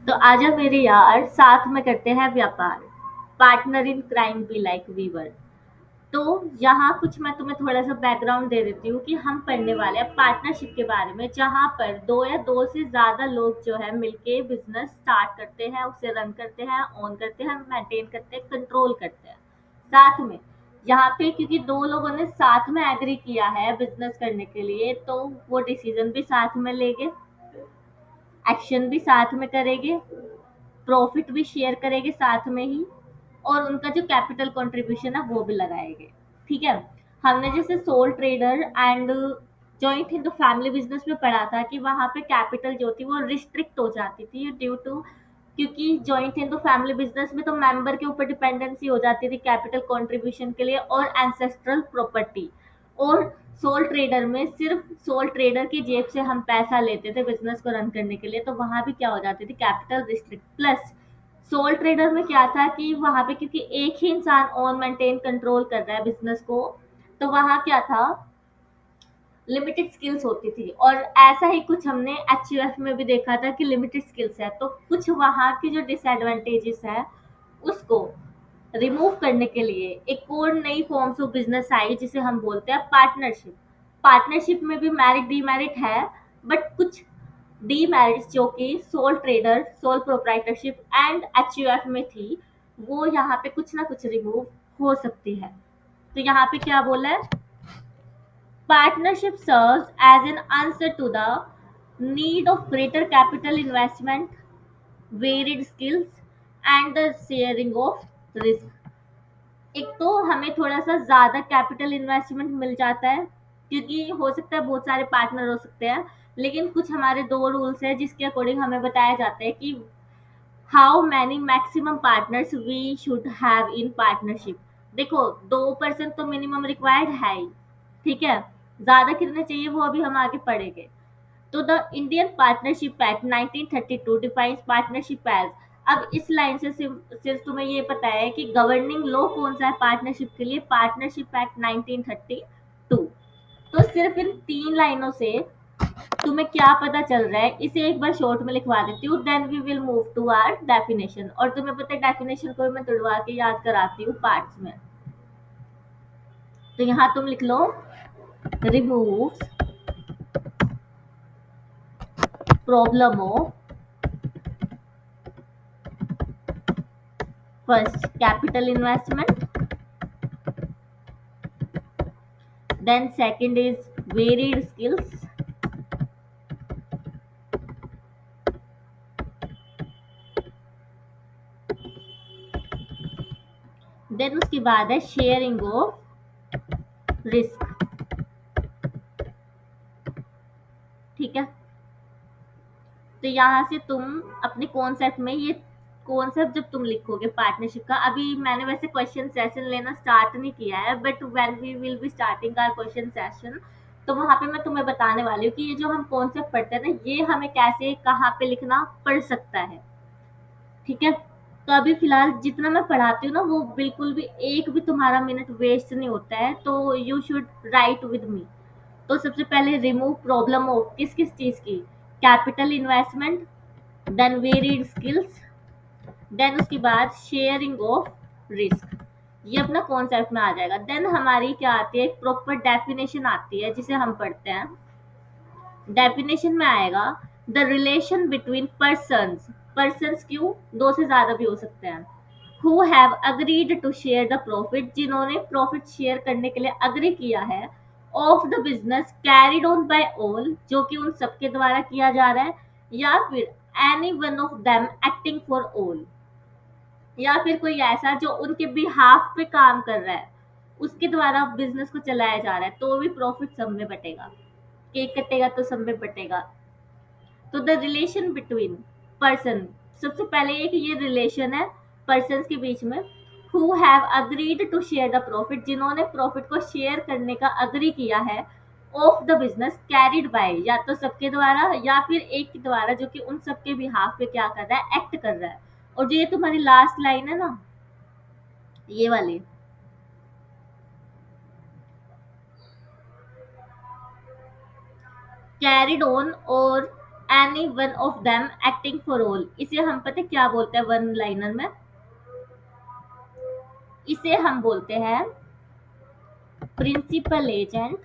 तो आजा मेरे यार साथ में करते हैं व्यापार। Partner in crime be like weaver. तो यहाँ कुछ मैं तुम्हें थोड़ा सा बैकग्राउंड दे देती हूँ कि हम पढ़ने वाले हैं पार्टनरशिप के बारे में, जहाँ पर दो या दो से ज्यादा लोग जो है मिलके बिजनेस स्टार्ट करते हैं, उसे रन करते हैं, ओन करते हैं, मेंटेन करते हैं, कंट्रोल करते हैं साथ में। यहाँ पे क्योंकि दो लोगों ने साथ में एग्री किया है बिजनेस करने के लिए, तो वो डिसीजन भी साथ में लेंगे, एक्शन भी साथ में करेंगे, प्रॉफिट भी शेयर करेंगे साथ में ही, और उनका जो कैपिटल कंट्रीब्यूशन है वो भी लगाएंगे। ठीक है। हमने जैसे soul trader and joint Hindu family business में पढ़ा था कि वहां पे कैपिटल जो थी वो रिस्ट्रिक्ट हो जाती थी ड्यू टू, क्योंकि जॉइंट हिंदू फैमिली बिजनेस में तो मेंबर के ऊपर डिपेंडेंसी हो जाती थी कैपिटल कंट्रीब्यूशन के लिए और एंसेस्ट्रल प्रॉपर्टी। और सोल ट्रेडर में सिर्फ सोल ट्रेडर की जेब से हम पैसा लेते थे बिजनेस को रन करने के लिए, तो वहां भी क्या हो जाती थी, capital restrict. Plus soul trader में क्या था कि वहां पे क्योंकि एक ही इंसान ऑन मेंटेन कंट्रोल कर रहा है बिजनेस को, तो वहां क्या था, लिमिटेड स्किल्स होती थी। और ऐसा ही कुछ हमने एचयूएफ में भी देखा था कि लिमिटेड स्किल्स है, तो कुछ वहां की जो डिसएडवांटेजेस है उसको रिमूव करने के लिए एक और नई फॉर्म्स ऑफ बिजनेस आई जिसे हम बोलते हैं पार्टनरशिप। पार्टनरशिप में भी मैरिट डीमेरिट है, बट कुछ डीमेरिट्स जो कि soul trader, sole proprietorship and HUF में थी, वो यहाँ पे कुछ ना कुछ रिमूव हो सकती है। तो यहाँ पे क्या बोला है, partnership serves as an answer to the need of greater capital investment, varied skills, and the sharing of risk। एक तो हमें थोड़ा सा ज्यादा कैपिटल इन्वेस्टमेंट मिल जाता है, क्योंकि हो सकता है बहुत सारे पार्टनर हो सकते हैं, लेकिन कुछ हमारे दो रूल्स है जिसके अकॉर्डिंग हमें बताया जाता है कि how many maximum partners we should have in partnership. देखो, 2% तो मिनिमम रिक्वायर्ड है ही। ठीक है। ज्यादा कितने चाहिए वो अभी हम आगे पढ़ेंगे। तो the Indian partnership act 1932 defines partnership as. अब इस लाइन से सिर्फ तुम्हें ये पता है कि गवर्निंग लॉ कौन सा है पार्टनरशिप के लिए, पार्टनरशिप एक्ट 1932। तो सिर्फ इन 3 लाइनों से तुम्हें क्या पता चल रहा है, इसे एक बार शॉर्ट में लिखवा देती हूँ, then we will move to our definition. और तुम्हें पता है डेफिनेशन को भी मैं तुड़वा के याद कराती हूँ पार्ट्स में। तो यहाँ तुम लिख लो, remove problem of first capital investment, then second is varied skills, then उसके बाद है शेयरिंग ऑफ रिस्क। ठीक है। तो यहाँ से तुम अपने कॉन्सेप्ट में ये कॉन्सेप्ट जब तुम लिखोगे पार्टनरशिप का, अभी मैंने वैसे क्वेश्चन सेशन लेना स्टार्ट नहीं किया है, but when we will be starting our question session, तो वहां पे मैं तुम्हें बताने वाली हूँ कि ये जो हम कॉन्सेप्ट पढ़ते हैं ना, ये हमें कैसे कहाँ पे लिखना पड़ सकता है। ठीक है। तो अभी फिलहाल जितना मैं पढ़ाती हूँ ना, वो बिल्कुल भी एक भी तुम्हारा मिनट वेस्ट नहीं होता है, तो you should write with me. तो सबसे पहले रिमूव प्रॉब्लम ऑफ किस किस चीज की, capital investment, then varied skills, then उसके बाद शेयरिंग ऑफ रिस्क। ये अपना कॉन्सेप्ट में आ जाएगा। देन हमारी क्या आती है, एक प्रॉपर डेफिनेशन आती है जिसे हम पढ़ते हैं। डेफिनेशन में आएगा the relation between persons. Persons क्यों, दो से ज्यादा भी हो सकते हैं। Who have agreed to share the profit, जिन्होंने प्रॉफिट शेयर करने के लिए अग्री किया है, of the business carried on by all, जो कि उन सबके द्वारा किया जा रहा है, या फिर any one of them acting for all, या फिर कोई ऐसा जो उनके बिहाफ पे काम कर रहा है, उसके द्वारा बिजनेस को चलाया जा रहा है, तो भी प्रॉफिट सब में बटेगा। केक कटेगा तो सब में बटेगा। तो द रिलेशन बिटवीन पर्सन, सबसे पहले एक ये रिलेशन है पर्सन के बीच में, who have agreed to share the profit, जिन्होंने प्रॉफिट को शेयर करने का अग्री किया है, of the business carried by, या तो सबके द्वारा या फिर एक के द्वारा जो कि उन सबके बिहाफ पे क्या कर रहा है, एक्ट कर रहा है। और जो ये तुम्हारी लास्ट लाइन है ना, ये वाली, carried on or any one of them acting for all, इसे हम पता है क्या बोलते हैं वन लाइनर में? इसे हम बोलते हैं प्रिंसिपल एजेंट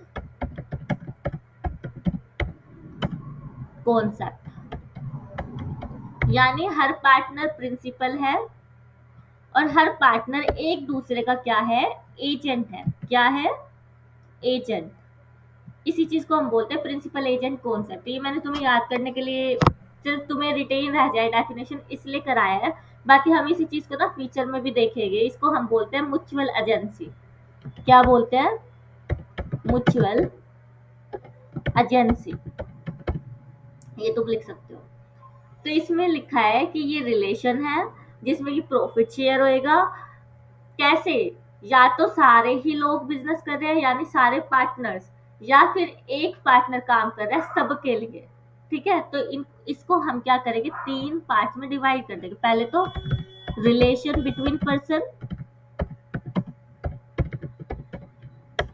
कॉन्सेप्ट। यानी हर पार्टनर प्रिंसिपल है और हर पार्टनर एक दूसरे का क्या है? एजेंट है। क्या है? एजेंट। इसी चीज को हम बोलते हैं प्रिंसिपल एजेंट कॉन्सेप्ट। ये मैंने तुम्हें याद करने के लिए, सिर्फ तुम्हें रिटेन रह जाए डेफिनेशन, इसलिए कराया है। बाकी हम इसी चीज को ना फ्यूचर में भी देखेंगे। इसको हम बोलते हैं म्यूचुअल एजेंसी। क्या बोलते हैं? Mutual agency. ये तुम लिख सकते हो। तो इसमें लिखा है कि ये रिलेशन है जिसमें कि प्रॉफिट शेयर होएगा। कैसे? या तो सारे ही लोग बिजनेस कर रहे हैं यानी सारे पार्टनर्स, या फिर एक पार्टनर काम कर रहा है सबके लिए। ठीक है, तो इसको हम क्या करेंगे, तीन पार्ट में डिवाइड कर देंगे। पहले तो रिलेशन बिटवीन पर्सन,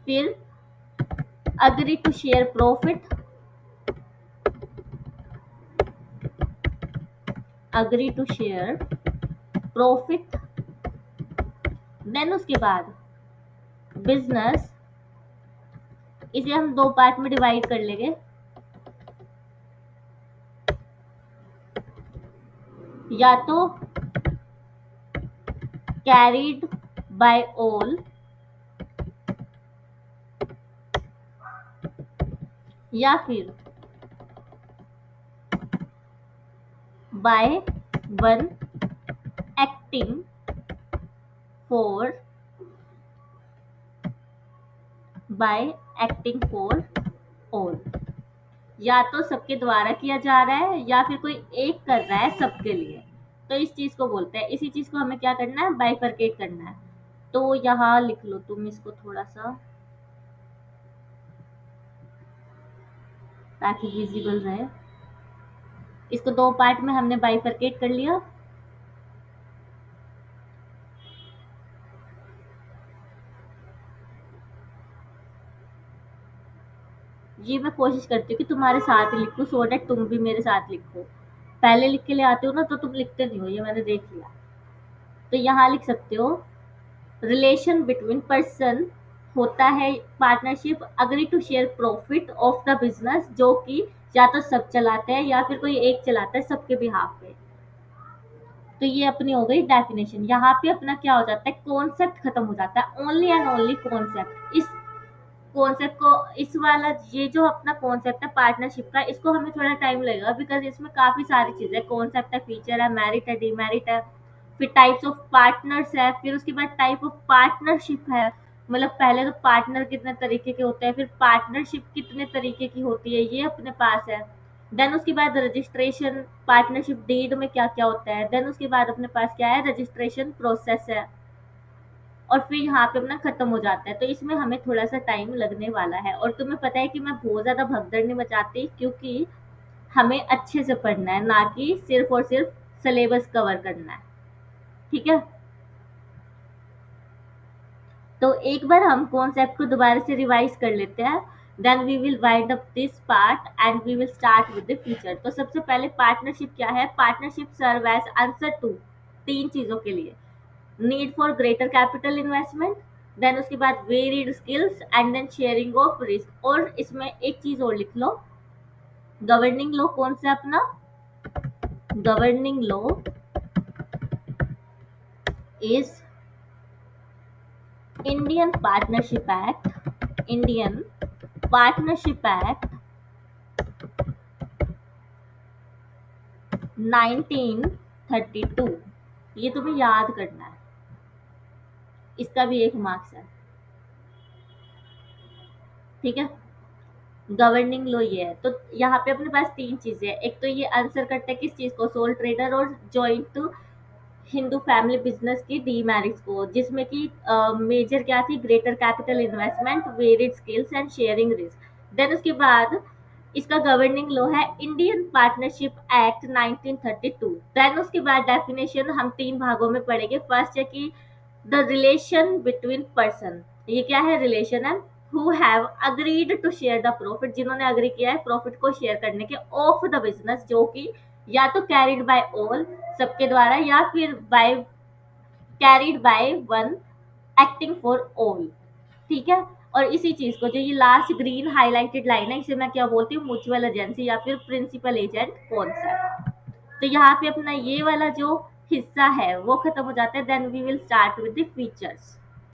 फिर agree to share profit, agree to share profit, then उसके बाद बिजनेस। इसे हम दो पार्ट में डिवाइड कर लेंगे। या तो कैरीड बाय ऑल, या फिर bye one acting for, bye acting for all. या तो सबके द्वारा किया जा रहा है या फिर कोई एक कर रहा है सबके लिए। तो इस चीज को बोलते हैं, इसी चीज को हमें क्या करना है, बाइफरकेट करना है। तो यहाँ लिख लो तुम इसको थोड़ा सा, ताकि विजिबल रहे। इसको दो पार्ट में हमने बाइफरकेट कर लिया। ये मैं कोशिश करती हूँ कि तुम्हारे साथ ही लिखूं, सो दैट तुम भी मेरे साथ लिखो। पहले लिख के ले आते हो ना तो तुम लिखते नहीं हो, ये मैंने देख लिया। तो यहाँ लिख सकते हो रिलेशन बिटवीन पर्सन होता है partnership, agree to share profit of the business, जो कि या तो सब चलाते हैं या फिर कोई एक चलाता है सबके बिहाफ पे। तो ये अपनी हो गई डेफिनेशन। यहाँ पे अपना क्या हो जाता है, कॉन्सेप्ट खत्म हो जाता है। Only and only concept. इस कॉन्सेप्ट को, इस वाला ये जो अपना कॉन्सेप्ट है पार्टनरशिप का, इसको हमें थोड़ा टाइम लगेगा बिकॉज इसमें काफी सारी चीजें, कॉन्सेप्ट है, फीचर है, मेरिट है, डिमेरिट है, फिर टाइप्स ऑफ पार्टनर्स है, फिर उसके बाद टाइप ऑफ पार्टनरशिप है। मतलब पहले तो पार्टनर कितने तरीके के होते हैं, फिर पार्टनरशिप कितने तरीके की होती है, ये अपने पास है। देन उसके बाद रजिस्ट्रेशन, पार्टनरशिप डीड में क्या क्या होता है। देन उसके बाद अपने पास क्या है, रजिस्ट्रेशन प्रोसेस है। और फिर यहाँ पे अपना खत्म हो जाता है। तो इसमें हमें थोड़ा सा टाइम लगने वाला है। और तुम्हें पता है कि मैं बहुत ज्यादा भगदड़ नहीं मचाती, क्योंकि हमें अच्छे से पढ़ना है, ना कि सिर्फ और सिर्फ सिलेबस कवर करना है। ठीक है, तो एक बार हम कॉन्सेप्ट को दोबारा से रिवाइज कर लेते हैं। Then we will wind up this part and we will start with the feature. तो सबसे पहले पार्टनरशिप क्या है? Partnership serve as answer to तीन चीजों के लिए, need for greater capital investment, then उसके बाद varied skills and then sharing of risk. और इसमें एक चीज और लिख लो, गवर्निंग लॉ कौन सा है अपना? Governing law is Indian partnership act, Indian partnership act 1932। ये तुम्हें याद करना है, इसका भी एक मार्क्स है। ठीक है, गवर्निंग लो ये है। तो यहाँ पे अपने पास तीन चीजें हैं। एक तो ये आंसर करता है किस चीज को, सोल ट्रेडर और जॉइंट हिंदू फैमिली बिजनेस की डीमेरिट्स को, जिसमें कि मेजर क्या थी, greater capital investment, varied skills and sharing risk. Then उसके बाद इसका गवर्निंग लॉ है इंडियन पार्टनरशिप एक्ट 1932। देन उसके बाद डेफिनेशन हम तीन भागों में पढ़ेंगे। फर्स्ट है कि द रिलेशन बिटवीन पर्सन, ये क्या है, रिलेशन है। Who have agreed to share the profit, जिन्होंने अग्री किया है प्रॉफिट को शेयर करने के, ऑफ द बिजनेस, जो कि या तो कैरिड बाय ऑल, सबके द्वारा, या फिर by carried by one acting for all. ठीक है। और इसी चीज को, जो ये लास्ट ग्रीन हाईलाइटेड लाइन है, इसे मैं क्या बोलती हूँ, म्यूचुअल एजेंसी या फिर प्रिंसिपल एजेंट कॉन्सेप्ट। तो यहाँ पे अपना ये वाला जो हिस्सा है वो खत्म हो जाता है। Then we will start with the features.